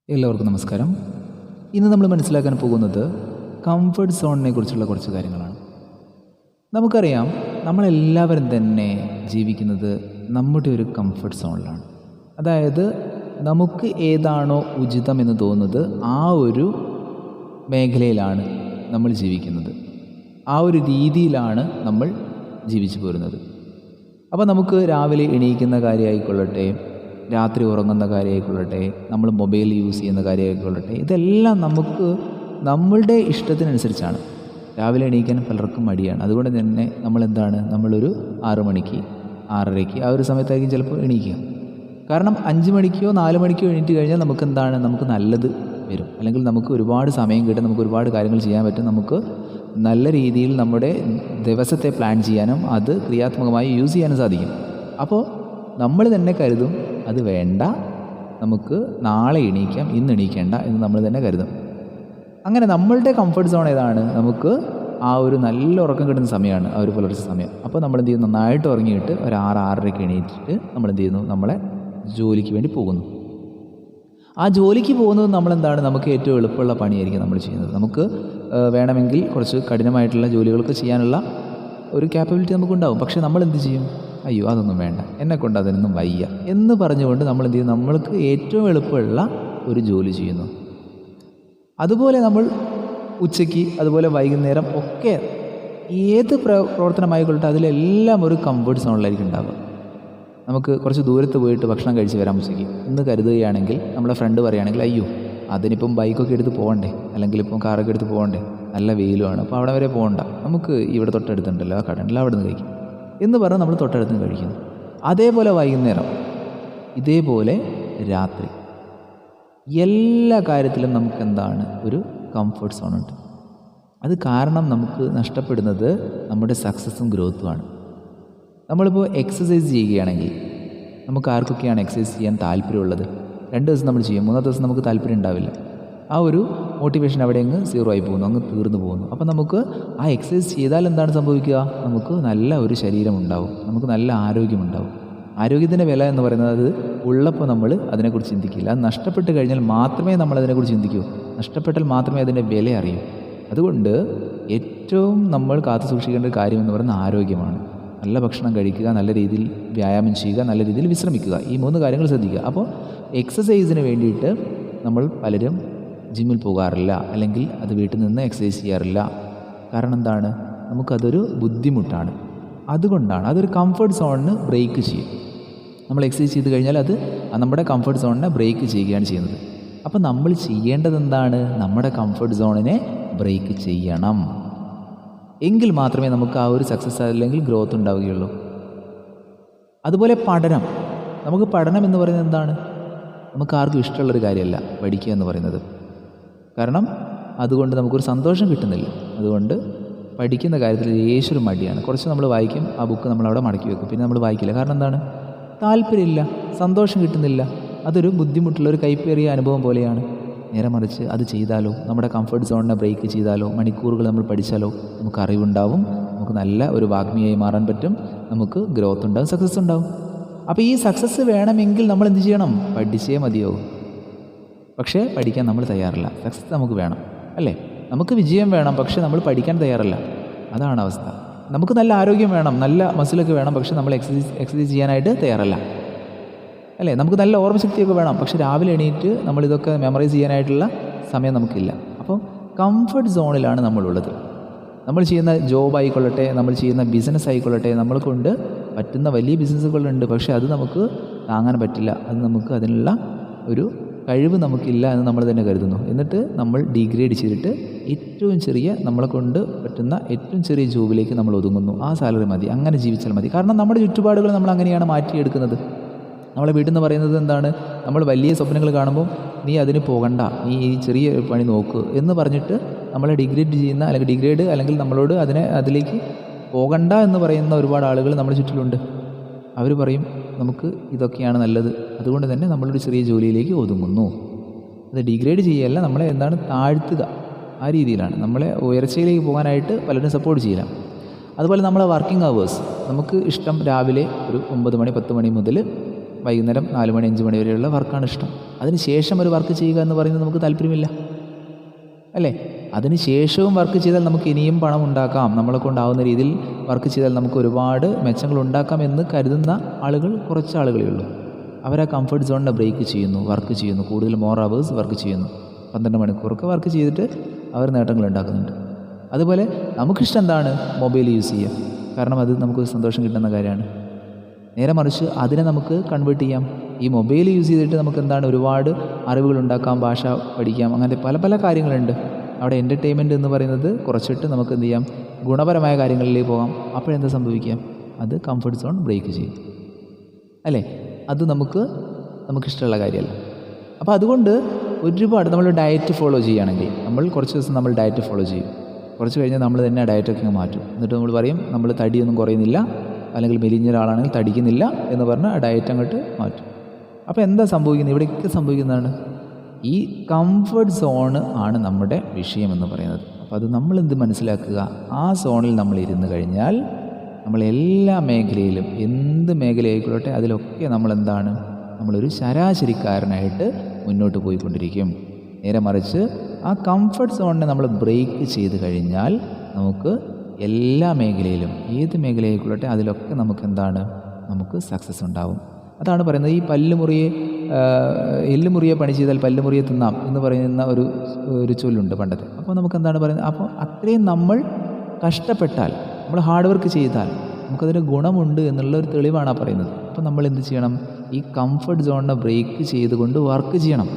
എല്ലാവർക്കും നമസ്കാരം. ഇന്ന് നമ്മൾ മനസ്സിലാക്കാൻ പോകുന്നത് കംഫർട്ട് സോണിനെ കുറിച്ചുള്ള കുറച്ച് കാര്യങ്ങളാണ്. നമുക്കറിയാം, നമ്മളെല്ലാവരും തന്നെ ജീവിക്കുന്നത് നമ്മുടെ ഒരു കംഫർട്ട് സോണിലാണ്. അതായത് നമുക്ക് ഏതാണോ ഉചിതമെന്ന് തോന്നുന്നത് ആ ഒരു മേഖലയിലാണ് നമ്മൾ ജീവിക്കുന്നത്. ആ ഒരു രീതിയിലാണ് നമ്മൾ ജീവിച്ചു പോരുന്നത്. അപ്പോൾ നമുക്ക് രാവിലെ എണീക്കുന്ന കാര്യമായിക്കൊള്ളട്ടെ, രാത്രി ഉറങ്ങുന്ന കാര്യമായിക്കൊള്ളട്ടെ, നമ്മൾ മൊബൈൽ യൂസ് ചെയ്യുന്ന കാര്യമായിക്കൊള്ളട്ടെ, ഇതെല്ലാം നമുക്ക് നമ്മളുടെ ഇഷ്ടത്തിനനുസരിച്ചാണ്. രാവിലെ എണീക്കാൻ പലർക്കും മടിയാണ്. അതുകൊണ്ട് തന്നെ നമ്മളൊരു 6 മണിക്ക് 6:30ക്ക് ആ ഒരു സമയത്തായിരിക്കും ചിലപ്പോൾ എണീക്കുക. കാരണം 5 മണിക്കോ 4 മണിക്കോ എണീറ്റ് കഴിഞ്ഞാൽ നമുക്ക് നല്ലത് വരും. അല്ലെങ്കിൽ നമുക്ക് ഒരുപാട് സമയം കിട്ടും, നമുക്ക് ഒരുപാട് കാര്യങ്ങൾ ചെയ്യാൻ പറ്റും. നമുക്ക് നല്ല രീതിയിൽ നമ്മുടെ ദിവസത്തെ പ്ലാൻ ചെയ്യാനും അത് ക്രിയാത്മകമായി യൂസ് ചെയ്യാനും സാധിക്കും. അപ്പോൾ നമ്മൾ തന്നെ കരുതും, അത് വേണ്ട, നമുക്ക് നാളെ എണീക്കാം, ഇന്ന് എണീക്കേണ്ട എന്ന് നമ്മൾ തന്നെ കരുതും. അങ്ങനെ നമ്മളുടെ കംഫർട്ട് സോൺ ഏതാണ്? നമുക്ക് ആ ഒരു നല്ല ഉറക്കം കിട്ടുന്ന സമയമാണ് ആ ഒരു പുലർച്ചെ സമയം. അപ്പോൾ നമ്മൾ എന്ത് ചെയ്യുന്നു? നന്നായിട്ട് ഉറങ്ങിയിട്ട് ഒരു 6-6:30ക്ക് എണീറ്റിട്ട് നമ്മൾ എന്ത് ചെയ്യുന്നു? നമ്മളെ ജോലിക്ക് വേണ്ടി പോകുന്നു. ആ ജോലിക്ക് പോകുന്നത് നമുക്ക് ഏറ്റവും എളുപ്പമുള്ള പണിയായിരിക്കും നമ്മൾ ചെയ്യുന്നത്. നമുക്ക് വേണമെങ്കിൽ കുറച്ച് കഠിനമായിട്ടുള്ള ജോലികളൊക്കെ ചെയ്യാനുള്ള ഒരു ക്യാപ്പബിലിറ്റി നമുക്കുണ്ടാവും. പക്ഷേ നമ്മൾ എന്ത് ചെയ്യും? അയ്യോ, അതൊന്നും വേണ്ട, എന്നെക്കൊണ്ട് അതിനൊന്നും വയ്യ എന്ന് പറഞ്ഞുകൊണ്ട് നമ്മൾ എന്ത് ചെയ്യും? നമ്മൾക്ക് ഏറ്റവും എളുപ്പമുള്ള ഒരു ജോലി ചെയ്യുന്നു. അതുപോലെ നമ്മൾ ഉച്ചയ്ക്ക്, അതുപോലെ വൈകുന്നേരം ഒക്കെ ഏത് പ്രവർത്തനമായിക്കൊള്ളട്ടെ, അതിലെല്ലാം ഒരു കംഫർട്ട് സോണിലായിരിക്കും ഉണ്ടാവുക. നമുക്ക് കുറച്ച് ദൂരത്ത് പോയിട്ട് ഭക്ഷണം കഴിച്ച് വരാൻ ഉച്ചയ്ക്ക് എന്ന് കരുതുകയാണെങ്കിൽ, നമ്മളെ ഫ്രണ്ട് പറയുകയാണെങ്കിൽ, അയ്യോ അതിനിപ്പം ബൈക്കൊക്കെ എടുത്ത് പോകണ്ടേ, അല്ലെങ്കിൽ ഇപ്പം കാറൊക്കെ എടുത്ത് പോകണ്ടേ, നല്ല വെയിലുമാണ്, അപ്പോൾ അവിടെ വരെ പോകണ്ട, നമുക്ക് ഇവിടെ തൊട്ടടുത്തുണ്ടല്ലോ ആ കടയുണ്ടല്ലോ, അവിടെ നിന്ന് കഴിക്കും എന്ന് പറഞ്ഞ് നമ്മൾ തൊട്ടടുത്ത് കഴിക്കുന്നു. അതേപോലെ വൈകുന്നേരം, ഇതേപോലെ രാത്രി, എല്ലാ കാര്യത്തിലും നമുക്ക് ഒരു കംഫർട്ട് സോണുണ്ട്. അത് കാരണം നമുക്ക് നഷ്ടപ്പെടുന്നത് നമ്മുടെ സക്സസ്സും ഗ്രോത്തുമാണ്. നമ്മളിപ്പോൾ എക്സസൈസ് ചെയ്യുകയാണെങ്കിൽ, നമുക്ക് ആർക്കൊക്കെയാണ് എക്സസൈസ് ചെയ്യാൻ താല്പര്യമുള്ളത്? 2 ദിവസം നമ്മൾ ചെയ്യും, 3-ാമത്തെ ദിവസം നമുക്ക് താല്പര്യം ഉണ്ടാവില്ല. ആ ഒരു മോട്ടിവേഷൻ അവിടെ അങ്ങ് സീറോ ആയി പോകുന്നു, അങ്ങ് തീർന്നു പോകുന്നു. അപ്പോൾ നമുക്ക് ആ എക്സസൈസ് ചെയ്താൽ എന്താണ് സംഭവിക്കുക? നമുക്ക് നല്ല ഒരു ശരീരം ഉണ്ടാവും, നമുക്ക് നല്ല ആരോഗ്യമുണ്ടാവും. ആരോഗ്യത്തിൻ്റെ വില എന്ന് പറയുന്നത്, അത് ഉള്ളപ്പോൾ നമ്മൾ അതിനെക്കുറിച്ച് ചിന്തിക്കില്ല. അത് നഷ്ടപ്പെട്ട് കഴിഞ്ഞാൽ മാത്രമേ നമ്മൾ അതിനെക്കുറിച്ച് ചിന്തിക്കൂ. നഷ്ടപ്പെട്ടാൽ മാത്രമേ അതിൻ്റെ വില അറിയൂ. അതുകൊണ്ട് ഏറ്റവും നമ്മൾ കാത്തു സൂക്ഷിക്കേണ്ട ഒരു കാര്യം എന്ന് പറയുന്നത് ആരോഗ്യമാണ്. നല്ല ഭക്ഷണം കഴിക്കുക, നല്ല രീതിയിൽ വ്യായാമം ചെയ്യുക, നല്ല രീതിയിൽ വിശ്രമിക്കുക. ഈ 3 കാര്യങ്ങൾ ശ്രദ്ധിക്കുക. അപ്പോൾ എക്സസൈസിന് വേണ്ടിയിട്ട് നമ്മൾ പലരും ജിമ്മിൽ പോകാറില്ല, അല്ലെങ്കിൽ അത് വീട്ടിൽ നിന്ന് എക്സസൈസ് ചെയ്യാറില്ല. കാരണം എന്താണ്? നമുക്കതൊരു ബുദ്ധിമുട്ടാണ്. അതുകൊണ്ടാണ് അതൊരു കംഫർട്ട് സോണിന് ബ്രേക്ക് ചെയ്യും. നമ്മൾ എക്സസൈസ് ചെയ്ത് കഴിഞ്ഞാൽ അത് നമ്മുടെ കംഫർട്ട് സോണിനെ ബ്രേക്ക് ചെയ്യുകയാണ് ചെയ്യുന്നത്. അപ്പോൾ നമ്മൾ ചെയ്യേണ്ടത് എന്താണ്? നമ്മുടെ കംഫർട്ട് സോണിനെ ബ്രേക്ക് ചെയ്യണം. എങ്കിൽ മാത്രമേ നമുക്ക് ആ ഒരു സക്സസ് അല്ലെങ്കിൽ ഗ്രോത്ത് ഉണ്ടാവുകയുള്ളൂ. അതുപോലെ പഠനം, നമുക്ക് പഠനം എന്ന് പറയുന്നത് എന്താണ്? നമുക്ക് ആർക്കും ഇഷ്ടമുള്ളൊരു കാര്യമല്ല പഠിക്കുക എന്ന് പറയുന്നത്. കാരണം അതുകൊണ്ട് നമുക്കൊരു സന്തോഷം കിട്ടുന്നില്ല. അതുകൊണ്ട് പഠിക്കുന്ന കാര്യത്തിൽ ലേശൊരു മടിയാണ്. കുറച്ച് നമ്മൾ വായിക്കും, ആ ബുക്ക് നമ്മളവിടെ മടക്കി വെക്കും, പിന്നെ നമ്മൾ വായിക്കില്ല. കാരണം എന്താണ്? താല്പര്യമില്ല, സന്തോഷം കിട്ടുന്നില്ല. അതൊരു ബുദ്ധിമുട്ടുള്ളൊരു കൈപ്പേറിയ അനുഭവം പോലെയാണ്. നേരെ മറിച്ച് അത് ചെയ്താലോ, നമ്മുടെ കംഫർട്ട് സോണിനെ ബ്രേക്ക് ചെയ്താലോ, മണിക്കൂറുകൾ നമ്മൾ പഠിച്ചാലോ നമുക്ക് അറിവുണ്ടാവും, നമുക്ക് നല്ല ഒരു വാഗ്മിയായി മാറാൻ പറ്റും, നമുക്ക് ഗ്രോത്ത് ഉണ്ടാവും, സക്സസ് ഉണ്ടാവും. അപ്പോൾ ഈ സക്സസ് വേണമെങ്കിൽ നമ്മൾ എന്ത് ചെയ്യണം? പഠിച്ചേ മതിയാവും. പക്ഷേ പഠിക്കാൻ നമ്മൾ തയ്യാറല്ല. സക്സസ് നമുക്ക് വേണം, അല്ലേ? നമുക്ക് വിജയം വേണം, പക്ഷേ നമ്മൾ പഠിക്കാൻ തയ്യാറല്ല. അതാണ് അവസ്ഥ. നമുക്ക് നല്ല ആരോഗ്യം വേണം, നല്ല മസിലൊക്കെ വേണം, പക്ഷേ നമ്മൾ എക്സസൈസ് ചെയ്യാനായിട്ട് തയ്യാറല്ല, അല്ലേ? നമുക്ക് നല്ല ഓർമ്മശക്തിയൊക്കെ വേണം, പക്ഷേ രാവിലെ എണീറ്റ് നമ്മളിതൊക്കെ മെമ്മറൈസ് ചെയ്യാനായിട്ടുള്ള സമയം നമുക്കില്ല. അപ്പോൾ കംഫർട്ട് സോണിലാണ് നമ്മളുള്ളത്. നമ്മൾ ചെയ്യുന്ന ജോബ് ആയിക്കൊള്ളട്ടെ, നമ്മൾ ചെയ്യുന്ന ബിസിനസ് ആയിക്കൊള്ളട്ടെ, നമ്മളെ കൊണ്ട് പറ്റുന്ന വലിയ ബിസിനസ്സുകളുണ്ട്, പക്ഷേ അത് നമുക്ക് താങ്ങാൻ പറ്റില്ല. അത് നമുക്ക് അതിനുള്ള ഒരു കഴിവ് നമുക്കില്ല എന്ന് നമ്മൾ തന്നെ കരുതുന്നു. എന്നിട്ട് നമ്മൾ ഡിഗ്രേഡ് ചെയ്തിട്ട് ഏറ്റവും ചെറിയ, നമ്മളെ കൊണ്ട് പറ്റുന്ന ഏറ്റവും ചെറിയ ജോബിലേക്ക് നമ്മൾ ഒതുങ്ങുന്നു. ആ സാലറി മതി, അങ്ങനെ ജീവിച്ചാൽ മതി. കാരണം നമ്മുടെ ചുറ്റുപാടുകൾ നമ്മൾ അങ്ങനെയാണ് മാറ്റിയെടുക്കുന്നത്. നമ്മളെ വീട്ടിൽ നിന്ന് പറയുന്നത് എന്താണ്? നമ്മൾ വലിയ സ്വപ്നങ്ങൾ കാണുമ്പോൾ നീ അതിന് പോകണ്ട, നീ ഈ ചെറിയ പണി നോക്ക് എന്ന് പറഞ്ഞിട്ട് നമ്മളെ ഡിഗ്രേഡ് ചെയ്യുന്ന, അല്ലെങ്കിൽ നമ്മളോട് അതിലേക്ക് പോകണ്ട എന്ന് പറയുന്ന ഒരുപാട് ആളുകൾ നമ്മുടെ ചുറ്റിലുണ്ട്. അവർ പറയും നമുക്ക് ഇതൊക്കെയാണ് നല്ലത്, അതുകൊണ്ട് തന്നെ നമ്മളൊരു ചെറിയ ജോലിയിലേക്ക് ഒതുങ്ങുന്നു. അത് ഡിഗ്രേഡ് ചെയ്യല്ല, നമ്മളെ താഴ്ത്തുക. ആ രീതിയിലാണ് നമ്മളെ ഉയർച്ചയിലേക്ക് പോകാനായിട്ട് പലരും സപ്പോർട്ട് ചെയ്യില്ല. അതുപോലെ നമ്മളെ വർക്കിംഗ് അവേഴ്സ്, നമുക്ക് ഇഷ്ടം രാവിലെ ഒരു 9 മണി 10 മണി മുതൽ വൈകുന്നേരം 4 മണി 5 മണി വരെയുള്ള വർക്കാണ് ഇഷ്ടം. അതിന് ശേഷം ഒരു വർക്ക് ചെയ്യുക എന്ന് പറയുന്നത് നമുക്ക് താല്പര്യമില്ല അല്ലേ? അതിന് ശേഷവും വർക്ക് ചെയ്താൽ നമുക്ക് ഇനിയും പണം ഉണ്ടാക്കാം, നമ്മളെ കൊണ്ടാവുന്ന രീതിയിൽ വർക്ക് ചെയ്താൽ നമുക്ക് ഒരുപാട് മെച്ചങ്ങൾ ഉണ്ടാക്കാം എന്ന് കരുതുന്ന ആളുകൾ കുറച്ച് ആളുകളേ ഉള്ളൂ. അവർ ആ കംഫർട്ട് സോണിനെ ബ്രേക്ക് ചെയ്യുന്നു, വർക്ക് ചെയ്യുന്നു, കൂടുതൽ മോർ അവേഴ്സ് വർക്ക് ചെയ്യുന്നു. 12 മണിക്കൂറൊക്കെ വർക്ക് ചെയ്തിട്ട് അവർ നേട്ടങ്ങൾ ഉണ്ടാക്കുന്നുണ്ട്. അതുപോലെ നമുക്കിഷ്ടം എന്താണ്? മൊബൈൽ യൂസ് ചെയ്യുക. കാരണം അത് നമുക്ക് സന്തോഷം കിട്ടുന്ന കാര്യമാണ്. നേരെ മറിച്ച് അതിനെ നമുക്ക് കൺവേർട്ട് ചെയ്യാം. ഈ മൊബൈൽ യൂസ് ചെയ്തിട്ട് നമുക്ക് എന്താണ് ഒരുപാട് അറിവുകൾ ഉണ്ടാക്കാം, ഭാഷ പഠിക്കാം, അങ്ങനത്തെ പല പല കാര്യങ്ങളുണ്ട്. അവിടെ എൻ്റർടൈൻമെൻറ്റ് എന്ന് പറയുന്നത് കുറച്ചിട്ട് നമുക്ക് എന്ത് ചെയ്യാം, ഗുണപരമായ കാര്യങ്ങളിലേക്ക് പോകാം. അപ്പോഴെന്താ സംഭവിക്കാം? അത് കംഫർട്ട് സോൺ ബ്രേക്ക് ചെയ്യും അല്ലേ? അത് നമുക്കിഷ്ടമുള്ള കാര്യമല്ല. അപ്പോൾ അതുകൊണ്ട് ഒരുപാട് നമ്മൾ ഡയറ്റ് ഫോളോ ചെയ്യുകയാണെങ്കിൽ, നമ്മൾ കുറച്ച് ദിവസം നമ്മൾ ഡയറ്റ് ഫോളോ ചെയ്യും, കുറച്ച് കഴിഞ്ഞാൽ നമ്മൾ തന്നെ ഡയറ്റൊക്കെ മാറ്റും. എന്നിട്ട് നമ്മൾ പറയും നമ്മൾ തടിയൊന്നും കുറയുന്നില്ല, അല്ലെങ്കിൽ മെലിഞ്ഞ ഒരാളാണെങ്കിൽ തടിക്കുന്നില്ല എന്ന് പറഞ്ഞ് ആ ഡയറ്റ് അങ്ങോട്ട് മാറ്റും. അപ്പോൾ എന്താ സംഭവിക്കുന്നത്? ഇവിടെയൊക്കെ സംഭവിക്കുന്നതാണ് ഈ കംഫർട്ട് സോണ് ആണ് നമ്മുടെ വിഷയമെന്ന് പറയുന്നത്. അപ്പോൾ അത് നമ്മളെന്ത് മനസ്സിലാക്കുക, ആ സോണിൽ നമ്മൾ ഇരുന്ന് കഴിഞ്ഞാൽ നമ്മൾ എല്ലാ മേഖലയിലും, എന്ത് മേഖലയായിക്കോട്ടെ അതിലൊക്കെ നമ്മളെന്താണ്, നമ്മളൊരു ശരാശരിക്കാരനായിട്ട് മുന്നോട്ട് പോയിക്കൊണ്ടിരിക്കും. നേരെ മറിച്ച് ആ കംഫർട്ട് സോണിനെ നമ്മൾ ബ്രേക്ക് ചെയ്ത് കഴിഞ്ഞാൽ നമുക്ക് എല്ലാ മേഖലയിലും, ഏത് മേഖലയായിക്കോട്ടെ അതിലൊക്കെ നമുക്ക് സക്സസ് ഉണ്ടാവും. അതാണ് പറയുന്നത്, ഈ എല്ലുമുറിയെ പണി ചെയ്താൽ പല്ലുമുറിയെ തിന്നാം എന്ന് പറയുന്ന ഒരു ചൊല്ലുണ്ട് പണ്ടത്തെ. അപ്പോൾ നമുക്ക് എന്താണ് പറയുന്നത്, അപ്പോൾ അത്രയും നമ്മൾ കഷ്ടപ്പെട്ടാൽ, നമ്മൾ ഹാർഡ് വർക്ക് ചെയ്താൽ നമുക്കതിന് ഗുണമുണ്ട് എന്നുള്ള ഒരു തെളിവാണ് ആ പറയുന്നത്. അപ്പോൾ നമ്മൾ എന്ത് ചെയ്യണം? ഈ കംഫർട്ട് സോണിനെ ബ്രേക്ക് ചെയ്തുകൊണ്ട് വർക്ക് ചെയ്യണം.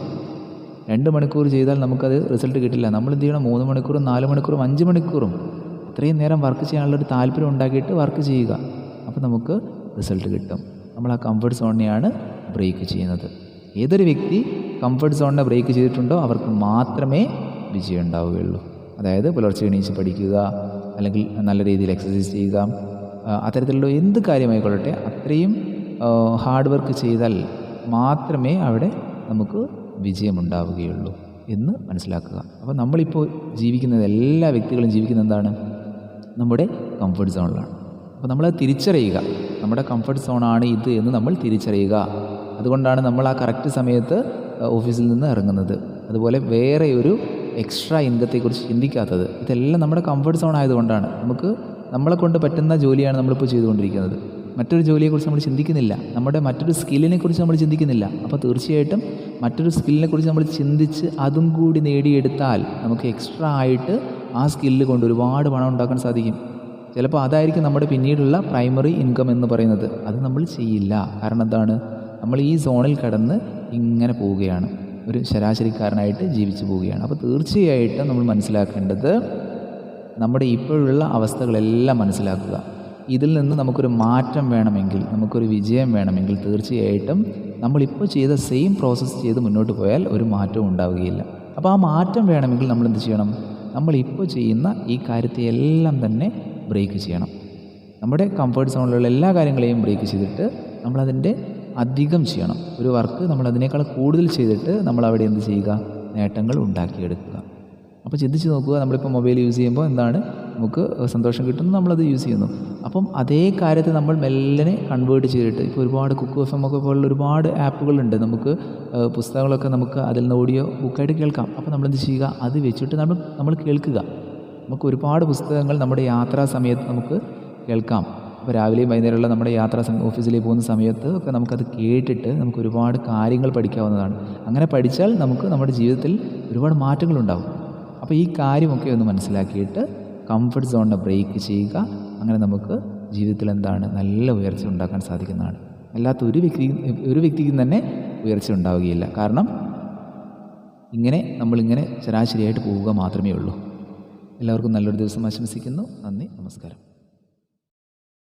2 മണിക്കൂർ ചെയ്താൽ നമുക്കത് റിസൾട്ട് കിട്ടില്ല. നമ്മൾ എന്ത് ചെയ്യണം? 3 മണിക്കൂറും 4 മണിക്കൂറും 5 മണിക്കൂറും അത്രയും നേരം വർക്ക് ചെയ്യാനുള്ളൊരു താല്പര്യം ഉണ്ടാക്കിയിട്ട് വർക്ക് ചെയ്യുക. അപ്പോൾ നമുക്ക് റിസൾട്ട് കിട്ടും. നമ്മൾ ആ കംഫർട്ട് സോണിനെയാണ് ബ്രേക്ക് ചെയ്യുന്നത്. ഏതൊരു വ്യക്തി കംഫർട്ട് സോണിനെ ബ്രേക്ക് ചെയ്തിട്ടുണ്ടോ അവർക്ക് മാത്രമേ വിജയം ഉണ്ടാവുകയുള്ളൂ. അതായത് പുലർച്ചെ എണീച്ച് പഠിക്കുക, അല്ലെങ്കിൽ നല്ല രീതിയിൽ എക്സസൈസ് ചെയ്യുക, അത്തരത്തിലുള്ള എന്ത് കാര്യമായിക്കൊള്ളട്ടെ അത്രയും ഹാർഡ് വർക്ക് ചെയ്താൽ മാത്രമേ അവിടെ നമുക്ക് വിജയമുണ്ടാവുകയുള്ളൂ എന്ന് മനസ്സിലാക്കുക. അപ്പോൾ നമ്മളിപ്പോൾ ജീവിക്കുന്നത്, എല്ലാ വ്യക്തികളും ജീവിക്കുന്നത് എന്താണ്? നമ്മുടെ കംഫർട്ട് സോണിലാണ്. അപ്പോൾ നമ്മളത് തിരിച്ചറിയുക, നമ്മുടെ കംഫർട്ട് സോണാണ് ഇത് എന്ന് നമ്മൾ തിരിച്ചറിയുക. അതുകൊണ്ടാണ് നമ്മൾ ആ കറക്റ്റ് സമയത്ത് ഓഫീസിൽ നിന്ന് ഇറങ്ങുന്നത്. അതുപോലെ വേറെ ഒരു എക്സ്ട്രാ ഇൻകത്തെക്കുറിച്ച് ചിന്തിക്കാത്തത്. ഇതെല്ലാം നമ്മുടെ കംഫർട്ട് സോൺ ആയതുകൊണ്ടാണ്. നമ്മളെ കൊണ്ട് പറ്റുന്ന ജോലിയാണ് നമ്മളിപ്പോൾ ചെയ്തുകൊണ്ടിരിക്കുന്നത്. മറ്റൊരു ജോലിയെക്കുറിച്ച് നമ്മൾ ചിന്തിക്കുന്നില്ല, നമ്മുടെ മറ്റൊരു സ്കില്ലിനെക്കുറിച്ച് നമ്മൾ ചിന്തിക്കുന്നില്ല. അപ്പോൾ തീർച്ചയായിട്ടും മറ്റൊരു സ്കില്ലിനെക്കുറിച്ച് നമ്മൾ ചിന്തിച്ച് അതും കൂടി നേടിയെടുത്താൽ നമുക്ക് എക്സ്ട്രാ ആയിട്ട് ആ സ്കില്ല് കൊണ്ട് ഒരുപാട് പണം ഉണ്ടാക്കാൻ സാധിക്കും. ചിലപ്പോൾ അതായിരിക്കും നമ്മുടെ പിന്നീടുള്ള പ്രൈമറി ഇൻകം എന്ന് പറയുന്നത്. അത് നമ്മൾ ചെയ്യില്ല. കാരണം എന്താണ്? നമ്മൾ ഈ സോണിൽ കടന്ന് ഇങ്ങനെ പോവുകയാണ്, ഒരു ശരാശരിക്കാരനായിട്ട് ജീവിച്ചു പോവുകയാണ്. അപ്പോൾ തീർച്ചയായിട്ടും നമ്മൾ മനസ്സിലാക്കേണ്ടത്, നമ്മുടെ ഇപ്പോഴുള്ള അവസ്ഥകളെല്ലാം മനസ്സിലാക്കുക. ഇതിൽ നിന്ന് നമുക്കൊരു മാറ്റം വേണമെങ്കിൽ, നമുക്കൊരു വിജയം വേണമെങ്കിൽ തീർച്ചയായിട്ടും നമ്മളിപ്പോൾ ചെയ്ത സെയിം പ്രോസസ്സ് ചെയ്ത് മുന്നോട്ട് പോയാൽ ഒരു മാറ്റവും ഉണ്ടാവുകയില്ല. അപ്പോൾ ആ മാറ്റം വേണമെങ്കിൽ നമ്മൾ എന്ത് ചെയ്യണം? നമ്മളിപ്പോൾ ചെയ്യുന്ന ഈ കാര്യത്തെയെല്ലാം തന്നെ ബ്രേക്ക് ചെയ്യണം. നമ്മുടെ കംഫർട്ട് സോണിലുള്ള എല്ലാ കാര്യങ്ങളെയും ബ്രേക്ക് ചെയ്തിട്ട് നമ്മളതിൻ്റെ അധികം ചെയ്യണം. ഒരു വർക്ക് നമ്മൾ അതിനേക്കാൾ കൂടുതൽ ചെയ്തിട്ട് നമ്മളവിടെ എന്ത് ചെയ്യുക? നേട്ടങ്ങൾ ഉണ്ടാക്കിയെടുക്കുക. അപ്പോൾ ചിന്തിച്ച് നോക്കുക, നമ്മളിപ്പോൾ മൊബൈൽ യൂസ് ചെയ്യുമ്പോൾ എന്താണ് നമുക്ക് സന്തോഷം കിട്ടുന്നു, നമ്മളത് യൂസ് ചെയ്യുന്നു. അപ്പം അതേ കാര്യത്തെ നമ്മൾ മെല്ലനെ കൺവേർട്ട് ചെയ്തിട്ട്, ഇപ്പോൾ ഒരുപാട് കുക്ക് FM ഒക്കെ പോലുള്ള ഒരുപാട് ആപ്പുകളുണ്ട്. നമുക്ക് പുസ്തകങ്ങളൊക്കെ നമുക്ക് അതിൽ നിന്ന് ഓഡിയോ ബുക്കായിട്ട് കേൾക്കാം. അപ്പോൾ നമ്മളെന്ത് ചെയ്യുക? അത് വെച്ചിട്ട് നമ്മൾ കേൾക്കുക. നമുക്ക് ഒരുപാട് പുസ്തകങ്ങൾ നമ്മുടെ യാത്രാ സമയത്ത് നമുക്ക് കേൾക്കാം. അപ്പോൾ രാവിലെയും വൈകുന്നേരമുള്ള നമ്മുടെ ഓഫീസിലേക്ക് പോകുന്ന സമയത്ത് ഒക്കെ നമുക്കത് കേട്ടിട്ട് നമുക്ക് ഒരുപാട് കാര്യങ്ങൾ പഠിക്കാവുന്നതാണ്. അങ്ങനെ പഠിച്ചാൽ നമുക്ക് നമ്മുടെ ജീവിതത്തിൽ ഒരുപാട് മാറ്റങ്ങളുണ്ടാകും. അപ്പോൾ ഈ കാര്യമൊക്കെ ഒന്ന് മനസ്സിലാക്കിയിട്ട് കംഫർട്ട് സോണിനെ ബ്രേക്ക് ചെയ്യുക. അങ്ങനെ നമുക്ക് ജീവിതത്തിൽ എന്താണ് നല്ല ഉയർച്ച ഉണ്ടാക്കാൻ സാധിക്കുന്നതാണ്. അല്ലാത്ത ഒരു വ്യക്തിക്കും തന്നെ ഉയർച്ച ഉണ്ടാവുകയില്ല. കാരണം നമ്മളിങ്ങനെ ശരാശരിയായിട്ട് പോവുക മാത്രമേ ഉള്ളൂ. എല്ലാവർക്കും നല്ലൊരു ദിവസം ആശംസിക്കുന്നു. നന്ദി, നമസ്കാരം.